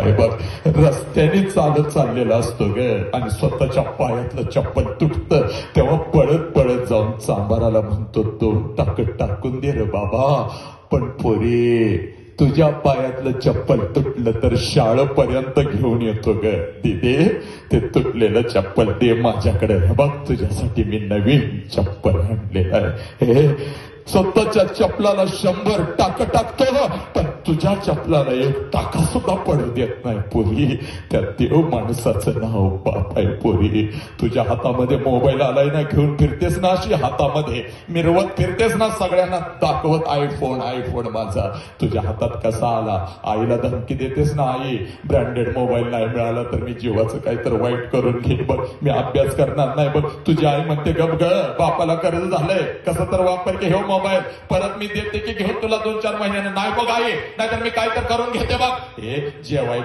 हे बघ, रस्त्याने चालत चाललेला असतो ग आणि स्वतःच्या पायातलं चप्पल तुटतं तेव्हा पळत पळत जाऊन चांबाराला म्हणतो, 2 टाकं टाकून दे रे बाबा. पण पोरी, तुझ्या पायातलं चप्पल तुटलं तर शाळेपर्यंत घेऊन येतो ग. दिदे, ते तुटलेलं चप्पल दे माझ्याकडे. बघ, तुझ्यासाठी मी नवीन चप्पल आणलेलं आहे. हे स्वतःच्या चपलाला 100 टाकं टाकतो, पण तुझ्या चपलाला 1 टाका सुद्धा पडू देत नाही पोरी. त्या देव माणसाचं नाव बाप आहे पोरी. तुझ्या हातामध्ये मोबाईल आलाय ना, घेऊन फिरतेस ना अशी हातामध्ये, मिरवत फिरतेस ना, सगळ्यांना दाखवत आयफोन आयफोन माझा. तुझ्या हातात कसा आला? आईला धमकी देतेस ना, आई ब्रँडेड मोबाईल नाही मिळाला तर मी जीवाचं काहीतरी वाईट करून घेईन, बघ मी अभ्यास करणार नाही. बघ, तुझी आई म्हणते, गप ग, बापाला कर्ज झालंय, कसं तर वापर की हे मोबाईल, परत मी देते की घेऊन तुला 2-4 महिन्याने. नाही बघ आई, नाहीतर मी काय तर करून घेते बघ. हे जेवाय